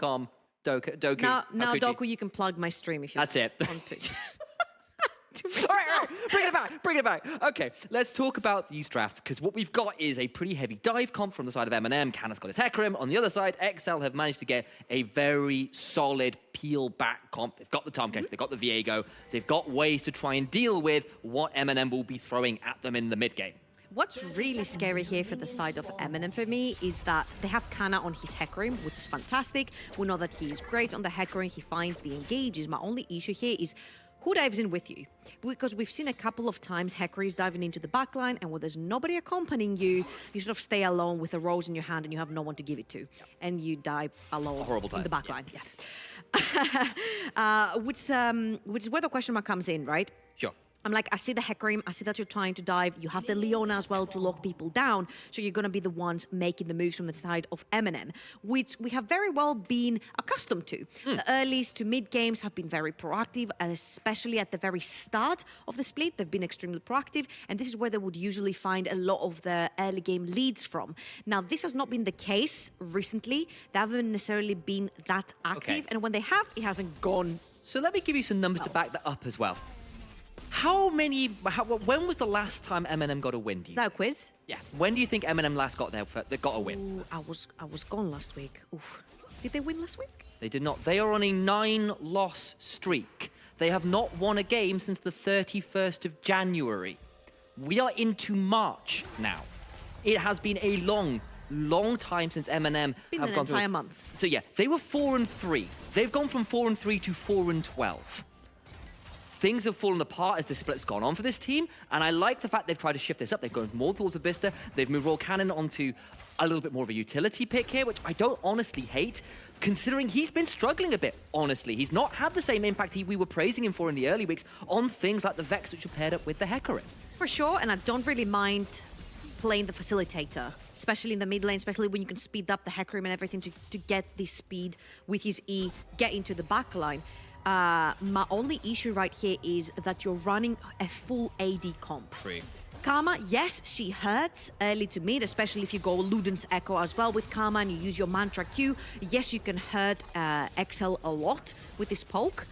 Doku. Now, Doku, you can plug my stream if you That's want. it. On Twitch. All right, bring it back. Okay, let's talk about these drafts, because what we've got is a pretty heavy dive comp from the side of MNM. Canna's got his Hecarim. On the other side, XL have managed to get a very solid peel-back comp. They've got the Tomcat, they've got the Viego, they've got ways to try and deal with what MNM will be throwing at them in the mid-game. What's really scary here for the side of MNM for me is that they have Canna on his Hecarim, which is fantastic. We know that he is great on the Hecarim. He finds the engages. My only issue here is who dives in with you? Because we've seen a couple of times Hecarim's diving into the backline, and when there's nobody accompanying you, you sort of stay alone with a rose in your hand and you have no one to give it to. And you die alone in the backline. Yeah. Which is where the question mark comes in, right? Sure. I'm like, I see the Hecarim, I see that you're trying to dive, you have the Leona as well to lock people down, so you're going to be the ones making the moves from the side of MNM, which we have very well been accustomed to. The earlies to mid games have been very proactive, especially at the very start of the split. They've been extremely proactive, and this is where they would usually find a lot of the early game leads from. Now, this has not been the case recently. They haven't necessarily been that active, and when they have, it hasn't gone. So let me give you some numbers to back that up as well. When was the last time MNM got a win? Is that a quiz? Yeah. When do you think MNM last got a win? Ooh, I was gone last week. Oof. Did they win last week? They did not. They are on a 9-loss streak. They have not won a game since the 31st of January. We are into March now. It has been a long time since MNM been have an gone through. entire month. So yeah, they were 4-3. They've gone from 4-3 to 4-12. Things have fallen apart as the split's gone on for this team, and I like the fact they've tried to shift this up. They've gone more towards Abista. They've moved Royal Cannon onto a little bit more of a utility pick here, which I don't honestly hate, considering he's been struggling a bit, honestly. He's not had the same impact we were praising him for in the early weeks on things like the Vex, which are paired up with the Hecarim. For sure, and I don't really mind playing the facilitator, especially in the mid lane, especially when you can speed up the Hecarim and everything to get this speed with his E, get into the back line. My only issue right here is that you're running a full AD comp. Karma, yes, she hurts early to mid, especially if you go Luden's Echo as well with Karma and you use your Mantra Q. Yes, you can hurt XL a lot with this poke,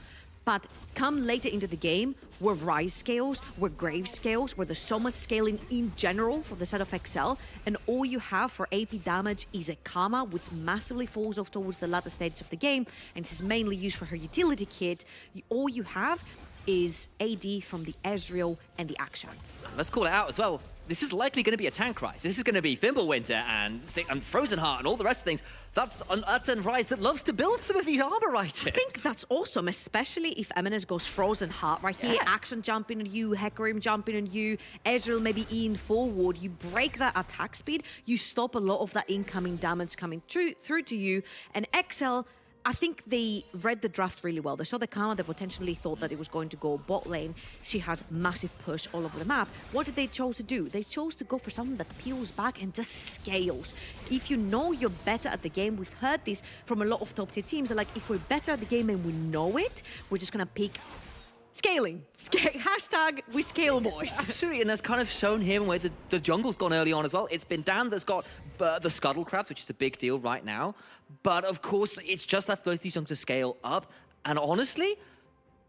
but come later into the game, where Rise scales, where Grave scales, where there's so much scaling in general for the set of XL, and all you have for AP damage is a Karma, which massively falls off towards the latter stages of the game, and is mainly used for her utility kit. All you have is AD from the Ezreal and the Akshan. Let's call it out as well. This is likely going to be a tank Rise. This is going to be Fimbulwinter and Frozen Heart and all the rest of things. That's a Rise that loves to build some of these armor items. I think that's awesome, especially if MNS goes Frozen Heart right here. Action jumping on you, Hecarim jumping on you, Ezreal maybe in forward. You break that attack speed, you stop a lot of that incoming damage coming through to you. And XL, I think they read the draft really well. They saw the Karma, they potentially thought that it was going to go bot lane. She has massive push all over the map. What did they choose to do? They chose to go for something that peels back and just scales. If you know you're better at the game, we've heard this from a lot of top tier teams. They're like, if we're better at the game and we know it, we're just gonna pick scaling. Hashtag we scale, boys. Absolutely, and that's kind of shown here where the jungle's gone early on as well. It's been Dan that's got the Scuttlecraft, which is a big deal right now. But of course, it's just left both these junglers to scale up. And honestly,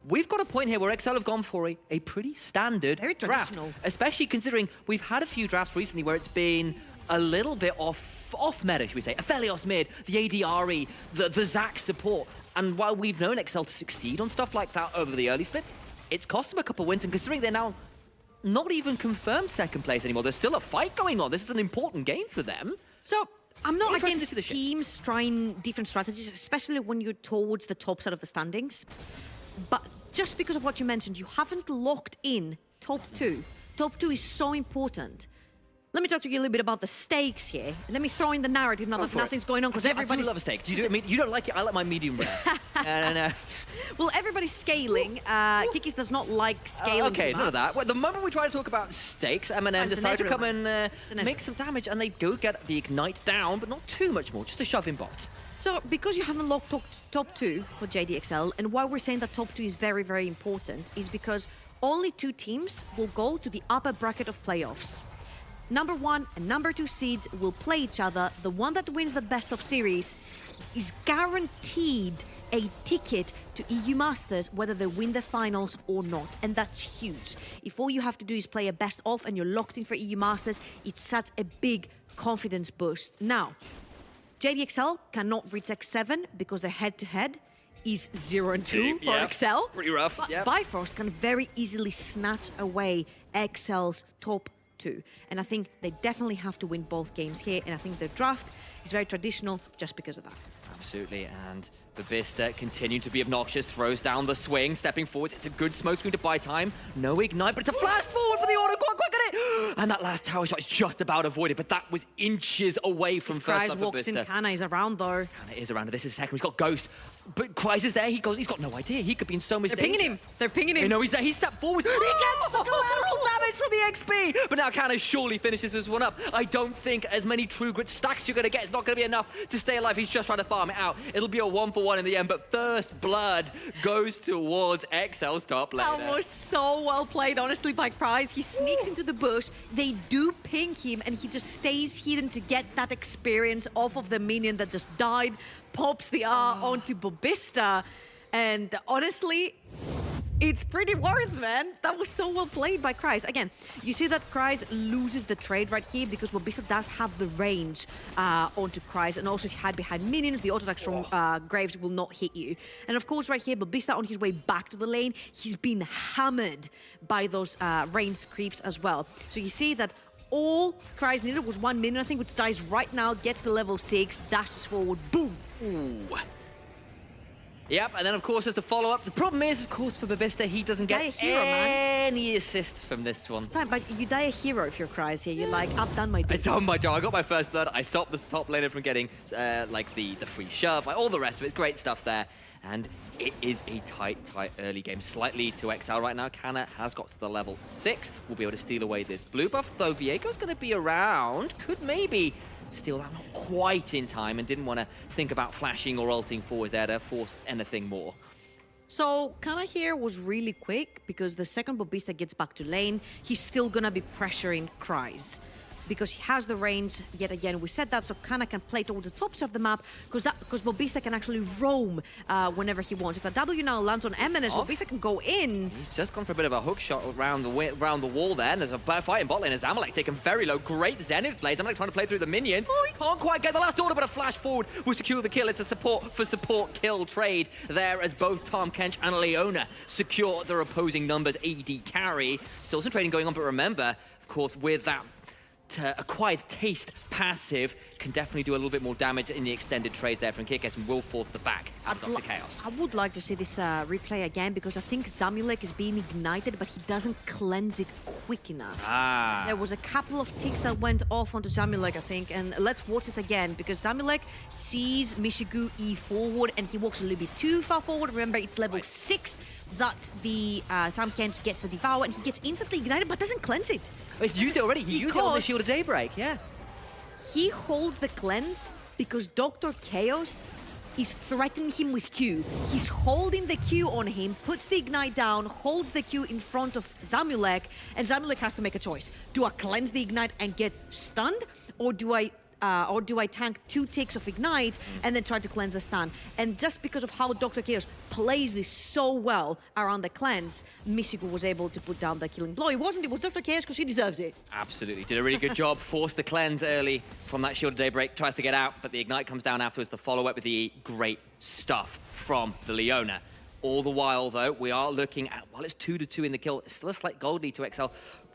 we've got a point here where XL have gone for a pretty standard draft. Especially considering we've had a few drafts recently where it's been a little bit off meta, should we say. Aphelios mid, the ADRE, the Zac support. And while we've known XL to succeed on stuff like that over the early split, it's cost them a couple wins, and considering they're now not even confirmed second place anymore, there's still a fight going on. This is an important game for them. So I'm not against teams trying different strategies, especially when you're towards the top side of the standings. But just because of what you mentioned, you haven't locked in top two. Top two is so important. Let me talk to you a little bit about the stakes here. Let me throw in the narrative now that nothing's going on, because everybody's... I do love a steak. You don't like it? I like my medium rare. No. Well, everybody's scaling. Kikis does not like scaling okay, none of that. Well, the moment we try to talk about stakes, MNM decide to come and make some damage, and they go get the Ignite down, but not too much more, just a shove in bot. So, because you haven't locked top two for JDXL, and why we're saying that top two is very, very important, is because only two teams will go to the upper bracket of playoffs. number 1 and number 2 seeds will play each other. The one that wins the best of series is guaranteed a ticket to EU Masters, whether they win the finals or not. And that's huge. If all you have to do is play a best of and you're locked in for EU Masters, it's such a big confidence boost. Now, JDXL cannot reach X7 because their head-to-head is 0-2 for XL. Pretty rough. But Yep. Bifrost can very easily snatch away XL's top 2. And I think they definitely have to win both games here. And I think their draft is very traditional just because of that. Absolutely, and Babista continuing to be obnoxious, throws down the swing, stepping forwards. It's a good smoke screen to buy time. No ignite, but it's a flash forward for the auto. Go on, quick at it! And that last tower shot is just about avoided, but that was inches away from first Kryze blood for walks in, Babista. Kana is around though. Kana is around. This is second. He's got Ghost, but Kryze is there. He's got no idea. He could be in so much They're danger. pinging him. They're pinging him. You know, he's there. He stepped forward. He gets the collateral damage from the XP. But now Kana surely finishes this one up. I don't think as many True Grit stacks you're going to get. It's not going to be enough to stay alive. He's just trying to farm it out. It'll be a 1-for-1 in the end, but first blood goes towards XL's top laner. That was so well played, honestly, by Kryze. He sneaks into the bush. They do ping him, and he just stays hidden to get that experience off of the minion that just died. Pops the R onto Babista. And honestly, it's pretty worth, man. That was so well played by Kryze. Again, you see that Kryze loses the trade right here because Babista does have the range onto Kryze. And also, if you hide behind minions, the auto attacks from Graves will not hit you. And of course, right here, Babista on his way back to the lane, he's been hammered by those ranged creeps as well. So you see that all Kryze needed was 1 minion, I think, which dies right now, gets to level 6, dashes forward, boom. Ooh. Yep, and then of course there's the follow-up. The problem is, of course, for Babista, he doesn't get any assists from this one. It's fine, but you die a hero if you're Kryze here. You're like, I've done my duty. I've done my job. I got my first blood. I stopped this top laner from getting like the free shove, like all the rest of it. It's great stuff there. And it is a tight early game. Slightly to XL right now. Kana has got to the level 6. We'll be able to steal away this blue buff, though Viego's going to be around. Could maybe steal that, not quite in time, and didn't want to think about flashing or ulting forwards there to force anything more. So Kana here was really quick because the second Babista gets back to lane, he's still gonna be pressuring Kryze because he has the range. Yet again, we said that, so Kana can play towards the tops of the map because Babista can actually roam whenever he wants. If a W now lands on MNS, Babista can go in. He's just gone for a bit of a hook shot around the wall there, and there's a fight in bot lane. Zamalek taken very low. Great Zenith plays. Zamalek trying to play through the minions. Oh, he can't quite get the last order, but a flash forward will secure the kill. It's a support for support kill trade there as both Tom Kench and Leona secure their opposing numbers. AD carry. Still some trading going on, but remember, of course, with that acquired taste passive can definitely do a little bit more damage in the extended trades there from Kikes and will force the back out of Dr. Chaos. I would like to see this replay again because I think Zamulek is being ignited, but he doesn't cleanse it quick enough. There was a couple of ticks that went off onto Zamulek, I think, and let's watch this again because Zamulek sees Mishigu E forward and he walks a little bit too far forward. Remember, it's level 6 that the Tom Kent gets the Devour and he gets instantly ignited but doesn't cleanse it. Oh, he's used it already. He used it on the Shield of Daybreak, yeah. He holds the cleanse because Dr. Chaos is threatening him with Q. He's holding the Q on him, puts the ignite down, holds the Q in front of Zamulek, and Zamulek has to make a choice. Do I cleanse the ignite and get stunned, or do I tank 2 ticks of ignite and then try to cleanse the stun? And just because of how Dr. Chaos plays this so well around the cleanse, Mishigu was able to put down the killing blow. It was Dr. Chaos because he deserves it. Absolutely. Did a really good job. Forced the cleanse early from that Shield of Daybreak. Tries to get out, but the ignite comes down afterwards. The follow-up with the great stuff from the Leona. All the while, though, we are looking at, while it's 2-2 in the kill, it's still a slight gold lead to XL.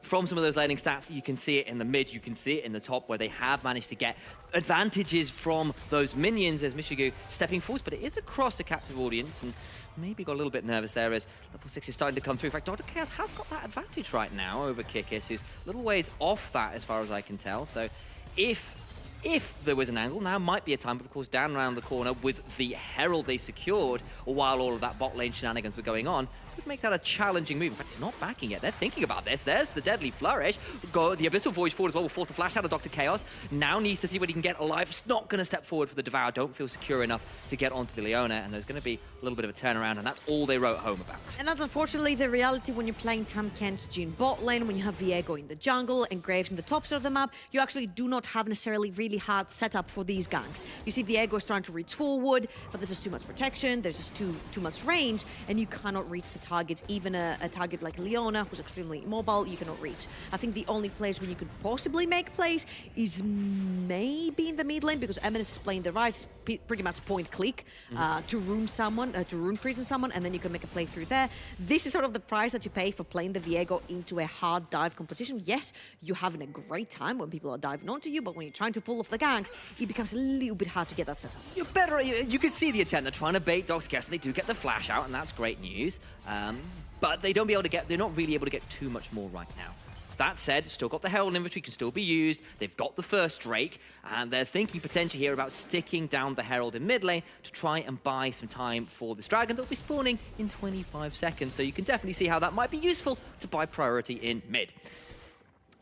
From some of those laning stats, you can see it in the mid, you can see it in the top, where they have managed to get advantages from those minions as Mishigu stepping forward. But it is across a captive audience, and maybe got a little bit nervous there as level 6 is starting to come through. In fact, Dr. Chaos has got that advantage right now over Kikis, who's a little ways off that as far as I can tell. So if if there was an angle, now might be a time, but of course, down around the corner with the Herald they secured while all of that bot lane shenanigans were going on, would make that a challenging move. In fact, he's not backing yet. They're thinking about this. There's the deadly flourish. Go the Abyssal Voyage forward as well will force the flash out of Dr. Chaos. Now needs to see what he can get alive. Just not going to step forward for the Devour. Don't feel secure enough to get onto the Leona, and there's going to be a little bit of a turnaround, and that's all they wrote home about. And that's unfortunately the reality when you're playing Tam Kench Jhin bot lane, when you have Viego in the jungle and Graves in the top side of the map. You actually do not have necessarily really hard setup for these ganks. You see Viego is trying to reach forward, but there's just too much protection, there's just too much range, and you cannot reach the targets. Even a target like Leona, who's extremely mobile, you cannot reach. I think the only place where you could possibly make plays is maybe in the mid lane, because MNS is playing the Rise, pretty much point click to rune someone, to rune prison someone, and then you can make a play through there. This is sort of the price that you pay for playing the Viego into a hard dive composition. Yes, you're having a great time when people are diving onto you, but when you're trying to pull off the ganks, it becomes a little bit hard to get that set up. You're better. You can see the intent. They're trying to bait Dr. Chaos, and they do get the flash out, and that's great news. But they're not really able to get too much more right now. That said, still got the Herald inventory, can still be used. They've got the first Drake, and they're thinking potentially here about sticking down the Herald in mid lane to try and buy some time for this dragon that'll be spawning in 25 seconds. So you can definitely see how that might be useful to buy priority in mid.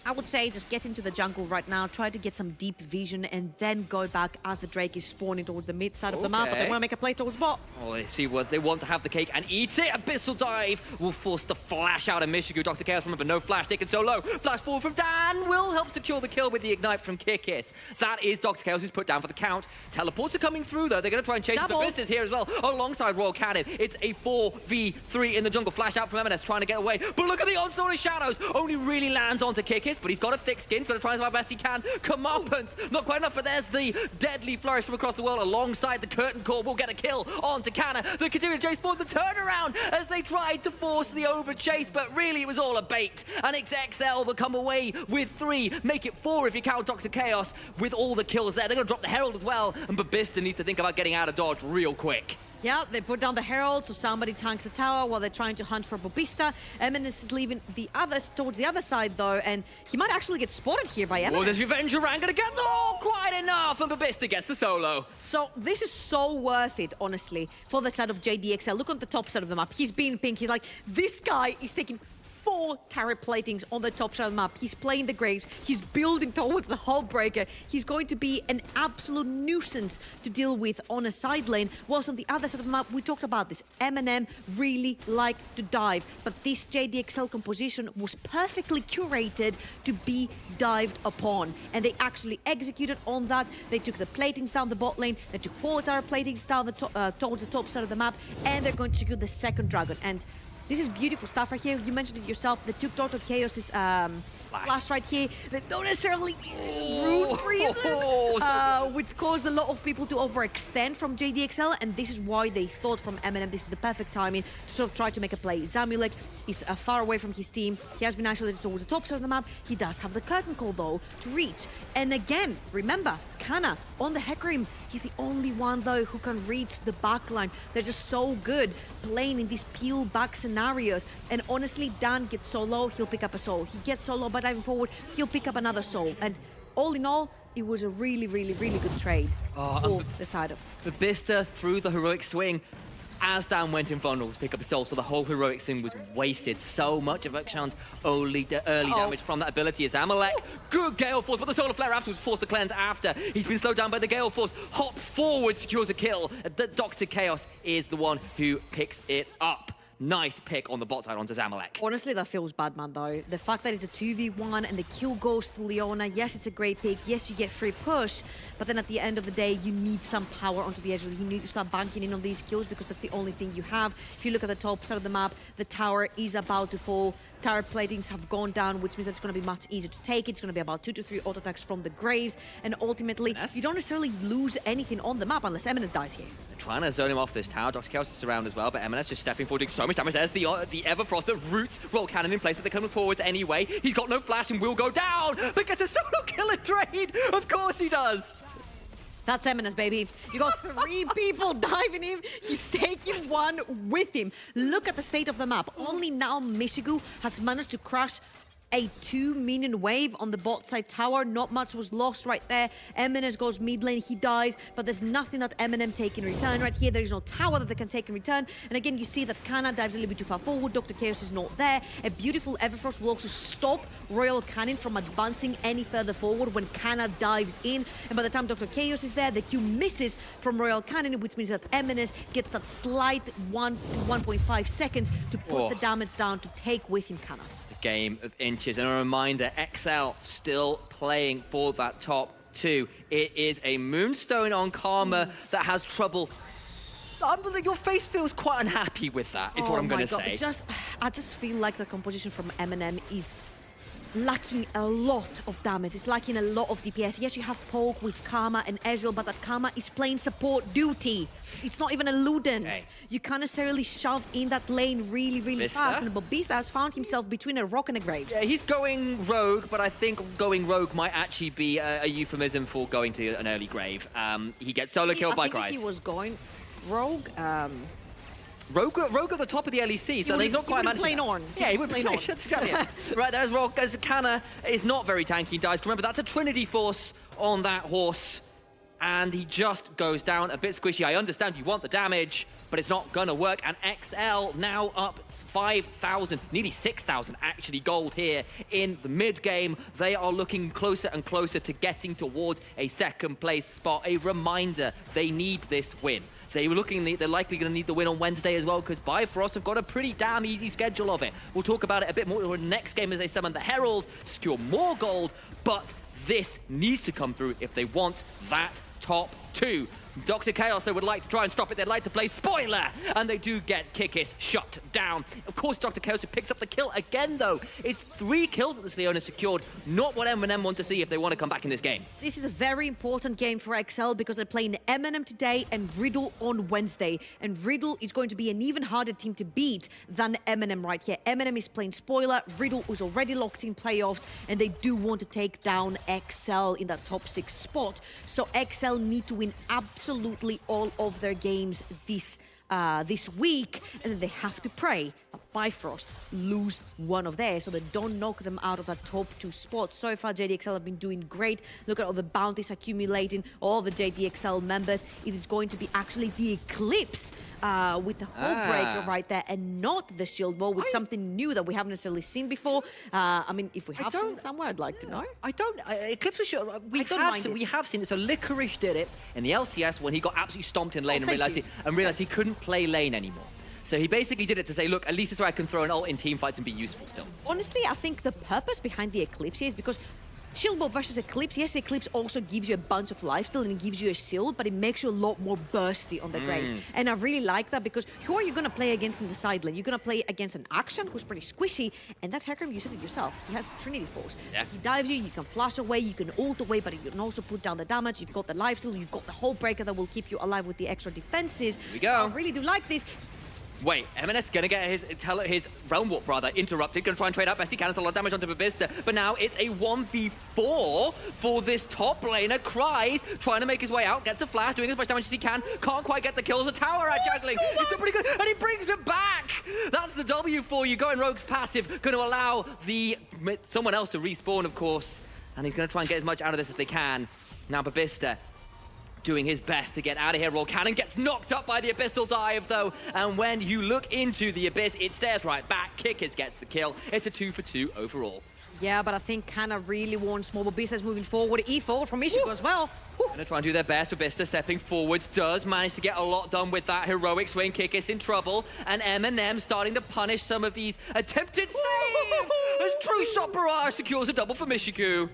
I would say just get into the jungle right now, try to get some deep vision, and then go back as the Drake is spawning towards the mid side of the map, but they want to make a play towards bot. Oh, they see what they want to have the cake and eat it. Abyssal Dive will force the flash out of Mishigu. Dr. Chaos, remember, no flash taken so low. Flash forward from Dan will help secure the kill with the ignite from Kikis. That is Dr. Chaos who's put down for the count. Teleports are coming through, though. They're going to try and chase the Ballistas here as well, alongside Royal Cannon. It's a 4v3 in the jungle. Flash out from MNS, trying to get away. But look at the onslaught of Shadows. Only really lands onto Kikis, but he's got a thick skin. Gonna try as my best he can. Comeuppance, not quite enough, but there's the deadly flourish from across the world alongside the curtain call. Will get a kill onto Canna. They continue to chase forward the turnaround as they tried to force the over chase, but really it was all a bait. And it's XL that come away with 3, make it 4 if you count Dr. Chaos with all the kills there. They're gonna drop the Herald as well, and Babista needs to think about getting out of dodge real quick. Yeah, they put down the Herald, so somebody tanks the tower while they're trying to hunt for Babista. MNS is leaving the others towards the other side, though, and he might actually get spotted here by MNS. Oh, there's Revenge Orang gonna get... Oh, quite enough, and Babista gets the solo. So this is so worth it, honestly, for the side of JDXL. Look on the top side of the map. He's being pink. He's like, this guy is taking 4 turret platings on the top side of the map. He's playing the Graves. He's building towards the Hull Breaker. He's going to be an absolute nuisance to deal with on a side lane. Whilst on the other side of the map, we talked about this. MNM really like to dive, but this JDXL composition was perfectly curated to be dived upon. And they actually executed on that. They took the platings down the bot lane. They took 4 turret platings down the towards the top side of the map. And they're going to secure the second dragon. And this is beautiful stuff right here. You mentioned it yourself. They took Dr. Chaos's flash right here. They don't necessarily root reason, which caused a lot of people to overextend from JDXL, and this is why they thought from MNM this is the perfect timing to sort of try to make a play. Zamulek is far away from his team. He has been isolated towards the top side of the map. He does have the curtain call, though, to reach. And again, remember, Canna on the Hecarim. He's the only one, though, who can reach the backline. They're just so good playing in these peel-back scenarios. And honestly, Dan gets solo, he'll pick up a soul. He gets solo by diving forward, he'll pick up another soul. And all in all, it was a really, really, really good trade for the side of Babista through the heroic swing. As Dan went in vulnerable to pick up a soul, so the whole heroic swing was wasted. So much of Akshan's early damage from that ability is Amalek. Good Gale Force, but the Solar Flare afterwards forced to cleanse after. He's been slowed down by the Gale Force. Hop forward, secures a kill. Dr. Chaos is the one who picks it up. Nice pick on the bot side onto Zamalek. Honestly, that feels bad, man, though. The fact that it's a 2v1 and the kill goes to Leona, yes, it's a great pick. Yes, you get free push, but then at the end of the day, you need some power onto the edge. You need to start banking in on these kills because that's the only thing you have. If you look at the top side of the map, the tower is about to fall. Turret platings have gone down, which means that it's going to be much easier to take. It's going to be about 2 to 3 auto attacks from the Graves, and ultimately, you don't necessarily lose anything on the map unless MNS dies here. They're trying to zone him off this tower. Dr. Chaos is around as well, but MNS just stepping forward, doing so much damage. There's the Everfrost that roots Roll Cannon in place, but they're coming forwards anyway. He's got no flash and will go down, but gets a solo killer trade. Of course he does. That's MNS, baby. You got 3 people diving him. He's taking 1 with him. Look at the state of the map. Only now Mishigu has managed to crush a 2-minion wave on the bot side tower. Not much was lost right there. MNS goes mid lane, he dies, but there's nothing that MNM take in return. Right here, there is no tower that they can take in return. And again, you see that Kana dives a little bit too far forward. Dr. Chaos is not there. A beautiful Everfrost will also stop Royal Cannon from advancing any further forward when Kana dives in. And by the time Dr. Chaos is there, the Q misses from Royal Cannon, which means that MNS gets that slight 1 to 1.5 seconds to put the damage down to take with him Kana. A game of inches. And a reminder, XL still playing for that top 2. It is a Moonstone on Karma that has trouble. Your face feels quite unhappy with that, is what I'm going to say. I just feel like the composition from MNM is lacking a lot of damage. It's lacking a lot of DPS. Yes, you have Poke with Karma and Ezreal, but that Karma is playing support duty. It's not even a Ludens. Okay. You can't necessarily shove in that lane really, really fast. And Bobista has found himself between a rock and a Graves. Yeah, he's going rogue, but I think going rogue might actually be a euphemism for going to an early grave. He gets solo killed by Kryze. If he was going rogue, Rogue at the top of the LEC, so he's not quite managed. Yeah, he would play on. Right, there's Rogue. As Kana is not very tanky, he dies. Remember, that's a Trinity Force on that horse, and he just goes down a bit squishy. I understand you want the damage, but it's not gonna work. And XL now up 5,000, nearly 6,000 actually gold here in the mid game. They are looking closer and closer to getting towards a second place spot. A reminder, they need this win. They're likely going to need the win on Wednesday as well, because Bifrost have got a pretty damn easy schedule of it. We'll talk about it a bit more in the next game as they summon the Herald, secure more gold, but this needs to come through if they want that top 2. Dr. Chaos, they would like to try and stop it. They'd like to play spoiler, and they do get Kikis shut down. Of course, Dr. Chaos who picks up the kill again, though. It's 3 kills that this Leona secured. Not what MNM want to see if they want to come back in this game. This is a very important game for XL because they're playing MNM today and Riddle on Wednesday. And Riddle is going to be an even harder team to beat than MNM right here. MNM is playing spoiler. Riddle was already locked in playoffs, and they do want to take down XL in that top 6 spot. So XL need to win absolutely all of their games this week, and then they have to pray that Bifrost lose one of theirs so they don't knock them out of that top 2 spot. So far, JDXL have been doing great. Look at all the bounties accumulating, all the JDXL members. It is going to be actually the Eclipse with the Hullbreaker right there, and not the Shield Wall, with something new that we haven't necessarily seen before. I mean, if we have seen it somewhere, I'd like to know. Eclipse for sure. We have seen it. So Licorice did it in the LCS when he got absolutely stomped in lane and realized he couldn't play lane anymore. So he basically did it to say, look, at least it's where I can throw an ult in team fights and be useful still. Honestly, I think the purpose behind the Eclipse here is because Shield Wall versus Eclipse, yes, the Eclipse also gives you a bunch of lifesteal and it gives you a shield, but it makes you a lot more bursty on the Graves. And I really like that, because who are you going to play against in the side lane? You're going to play against an Action who's pretty squishy, and that Hecarim, you said it yourself, he has Trinity Force. Yeah. He dives you can flash away, you can ult away, but you can also put down the damage. You've got the lifesteal, you've got the Hullbreaker that will keep you alive with the extra defenses. Here we go. So I really do like this. Wait, MNS gonna get his Realm Warp interrupted, gonna try and trade out best he can. It's a lot of damage onto Bobista, but now it's a 1v4 for this top laner. Kryze trying to make his way out, gets a flash, doing as much damage as he can, can't quite get the kills. A tower at juggling, it's still pretty good, and he brings it back! That's the W for you. Going Rogue's passive, gonna allow someone else to respawn, of course, and he's gonna try and get as much out of this as they can. Now Bobista doing his best to get out of here. Roll Cannon gets knocked up by the Abyssal Dive, though, and when you look into the Abyss, it stares right back. Kikis gets the kill. It's a 2 for 2 overall. Yeah, but I think Kana really wants more. Bobista's moving forward. E4 from Ishigo as well. Gonna try and do their best. Bobista stepping forwards, does manage to get a lot done with that heroic swing. Kikis in trouble, and MNM starting to punish some of these attempted saves as True Shot Barrage secures a double for Mishiku.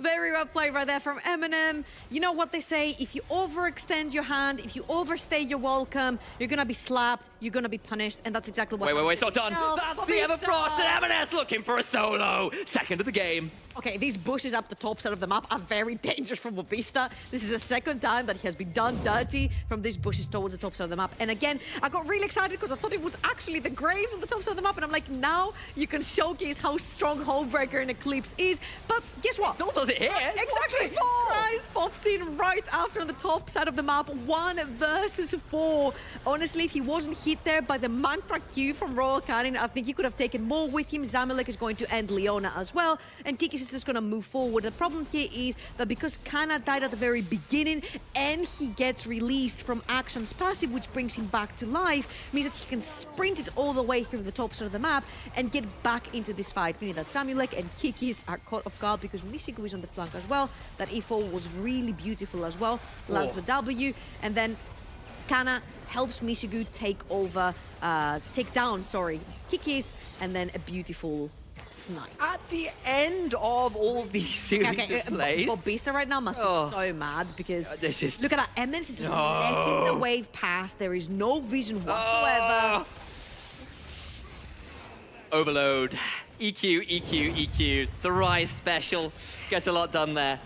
Very well played right there from MNM. You know what they say, if you overextend your hand, if you overstay your welcome, you're gonna be slapped, you're gonna be punished, and that's exactly what... Wait, it's not done. That's the Everfrost, and MNS looking for a solo. Second of the game. Okay, these bushes up the top side of the map are very dangerous from Mobista. This is the second time that he has been done dirty from these bushes towards the top side of the map. And again, I got really excited because I thought it was actually the graves on the top side of the map. And I'm like, now you can showcase how strong Homebreaker and Eclipse is. But guess what? Still does it here. Exactly. Rise pops in right after on the top side of the map. 1 versus 4. Honestly, if he wasn't hit there by the Mantra Q from Royal Cannon, I think he could have taken more with him. Zamalek is going to end Leona as well. And Kikis is just going to move forward. The problem here is that because Kana died at the very beginning and he gets released from Action's passive, which brings him back to life, means that he can sprint it all the way through the top side of the map and get back into this fight. Meaning that Samulek and Kikis are caught off guard because Misigu is on the flank as well. That E4 was really beautiful as well. Lands the W, and then Kana helps Misigu take down Kikis, and then a beautiful snipe. At the end of all these series of plays... Mobista right now must be so mad because this is... look at that. MNM is just letting the wave pass. There is no vision whatsoever. Overload. EQ, EQ, EQ. The Rise special. Gets a lot done there.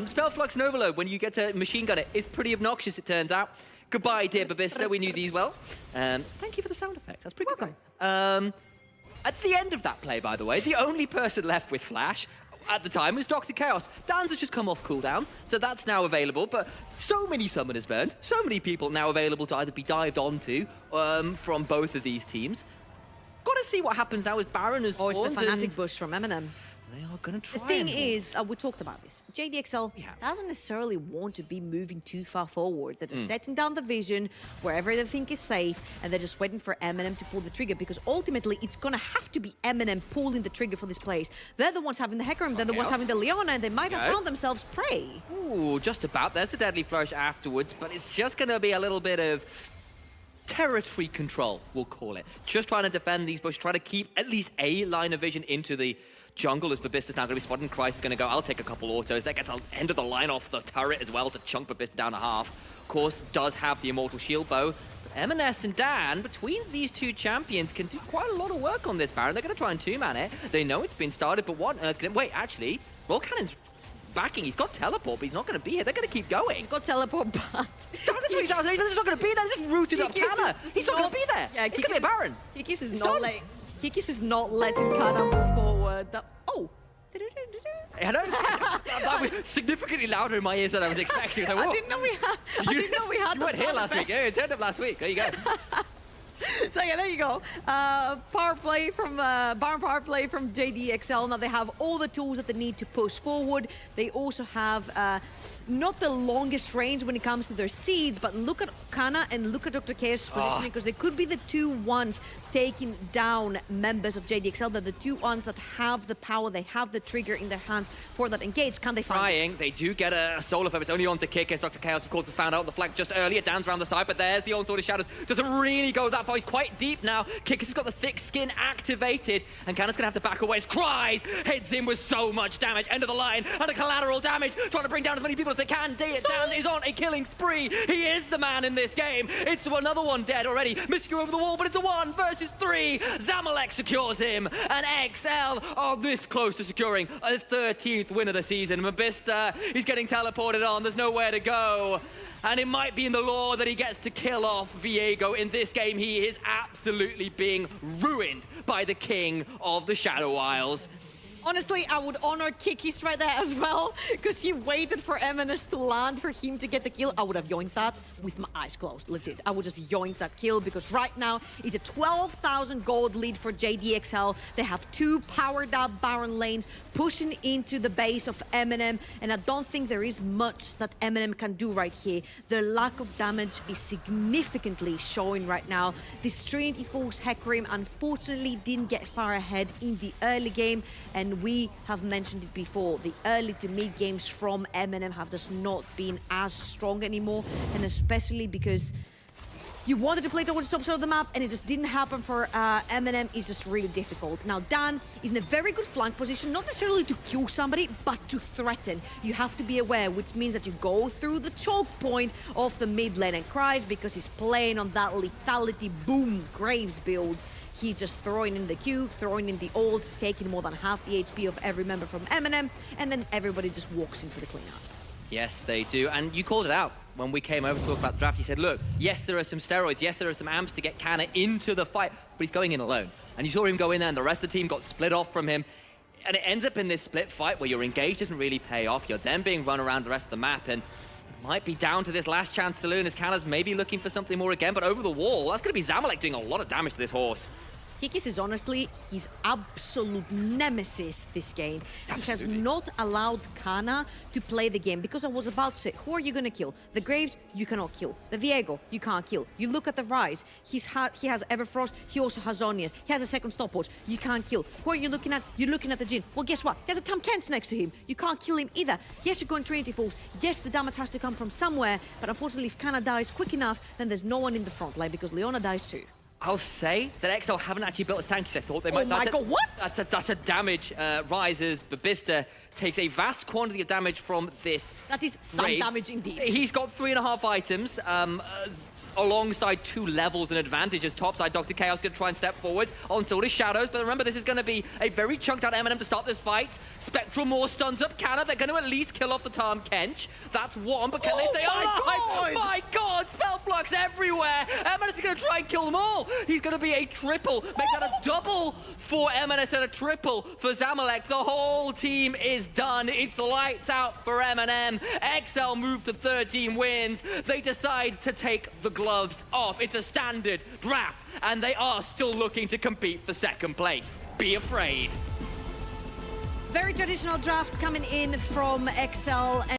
Spell Flux and Overload, when you get to machine gun it, is pretty obnoxious, it turns out. Goodbye, dear Babista. We knew these well. Thank you for the sound effect. That's pretty welcome. At the end of that play, by the way, the only person left with Flash at the time was Dr. Chaos. Dan's has just come off cooldown, so that's now available, but so many summoners burned, so many people now available to either be dived onto from both of these teams. Gotta see what happens now with Baron as spawned. It's the Fnatic Bush from MNM. They are going to try. The thing is, we talked about this. JDXL doesn't necessarily want to be moving too far forward. They're just setting down the vision wherever they think is safe, and they're just waiting for MNM to pull the trigger, because ultimately it's going to have to be MNM pulling the trigger for this place. They're the ones having the Hecarim, they're the ones having the Leona, and they might have found themselves prey. Ooh, just about. There's the Deadly Flourish afterwards, but it's just going to be a little bit of territory control, we'll call it. Just trying to defend these bushes, trying to keep at least a line of vision into the jungle, as Babista's now going to be spotted, and Christ is going to go, I'll take a couple autos. That gets an end of the line off the turret as well to chunk Babista down to half. Of course, does have the Immortal Shield Bow. But M&S and Dan, between these two champions, can do quite a lot of work on this Baron. They're going to try and two-man it. They know it's been started, but what on earth can... Wait, actually, Roll Cannon's backing. He's got teleport, but he's not going to be here. They're going to keep going. He's got teleport, but... Down to 3,000, he's not going to be there. They just rooted up Kana. He's not going to be there. Yeah, it could be a Baron. Kikis is not letting Kana move forward. Oh! I know. That was significantly louder in my ears than I was expecting. Like, I didn't know we had. You weren't here last week. Yeah, it turned up last week. There you go. So yeah, there you go. Power play from Baron power play from JDXL. Now they have all the tools that they need to push forward. They also have not the longest range when it comes to their seeds, but look at Kana and look at Dr. Chaos' positioning, because they could be the two ones taking down members of JDXL. They're the two ones that have the power, they have the trigger in their hands for that engage. Can they find it? They do get a solar flare. It's only on to kick as Dr. Chaos, of course, has found out on the flank just earlier. Dan's around the side, but there's the Onslaught of Shadows. Doesn't really go that far. He's quite deep now. Kikis has got the thick skin activated, and Kana's gonna have to back away. His Cries heads in with so much damage. End of the line, and a collateral damage. Trying to bring down as many people as they can. Dan is on a killing spree. He is the man in this game. It's another one dead already. Misigu over the wall, but it's a 1 versus 3. Zamalek secures him, and XL are this close to securing a 13th win of the season. Mabista, he's getting teleported on. There's nowhere to go. And it might be in the lore that he gets to kill off Viego. In this game, he is absolutely being ruined by the king of the Shadow Isles. Honestly, I would honor Kikis right there as well, because he waited for MNS to land for him to get the kill. I would have yoinked that with my eyes closed, legit. I would just yoink that kill, because right now it's a 12,000 gold lead for JDXL. They have 2 powered up Baron lanes pushing into the base of MNM, and I don't think there is much that MNM can do right here. Their lack of damage is significantly showing right now. This Trinity Force Hecarim unfortunately didn't get far ahead in the early game, and we have mentioned it before, the early to mid games from MNM have just not been as strong anymore, and especially because you wanted to play towards the top side of the map, and it just didn't happen for MNM. It's just really difficult. Now, Dan is in a very good flank position, not necessarily to kill somebody, but to threaten. You have to be aware, which means that you go through the choke point of the mid lane, and Cries, because he's playing on that lethality boom Graves build, He's just throwing in the Q, throwing in the ult, taking more than half the HP of every member from MNM, and then everybody just walks in for the cleanup. Yes, they do. And you called it out when we came over to talk about the draft. You said, look, yes, there are some steroids. Yes, there are some amps to get Canna into the fight, but he's going in alone. And you saw him go in there, and the rest of the team got split off from him. And it ends up in this split fight where your engage doesn't really pay off. You're then being run around the rest of the map, and it might be down to this last chance saloon as Canna's maybe looking for something more again. But over the wall, that's going to be Zamalek doing a lot of damage to this horse. Kikis is honestly his absolute nemesis this game. Absolutely. He has not allowed Canna to play the game, because I was about to say, who are you going to kill? The Graves, you cannot kill. The Viego, you can't kill. You look at the Rise, he has Everfrost, he also has Zhonya's. He has a second stopwatch, you can't kill. Who are you looking at? You're looking at the Jhin. Well, guess what? He has a Tam Kent next to him. You can't kill him either. Yes, you're going Trinity Force. Yes, the damage has to come from somewhere, but unfortunately, if Canna dies quick enough, then there's no one in the front line, because Leona dies too. I'll say that XL haven't actually built his tank because I thought they might. Oh my god, what? That's a damage. Rises. Babista takes a vast quantity of damage from this. That is some Graves. damage indeed. He's got 3.5 items. Alongside 2 levels in advantage as topside. Dr. Chaos going to try and step forwards on sort of shadows, but remember, this is going to be a very chunked out MNM to start this fight. Spectral more stuns up Canna. They're going to at least kill off the Tahm Kench. That's one, but can they stay alive? God. My god, spell flux everywhere. MNS is going to try and kill them all. He's going to be a triple. Make that a double for MNS and a triple for Zamalek. The whole team is done. It's lights out for MNM. XL move to 13 wins. They decide to take the gloves off. It's a standard draft, and they are still looking to compete for second place. Be afraid. Very traditional draft coming in from XL.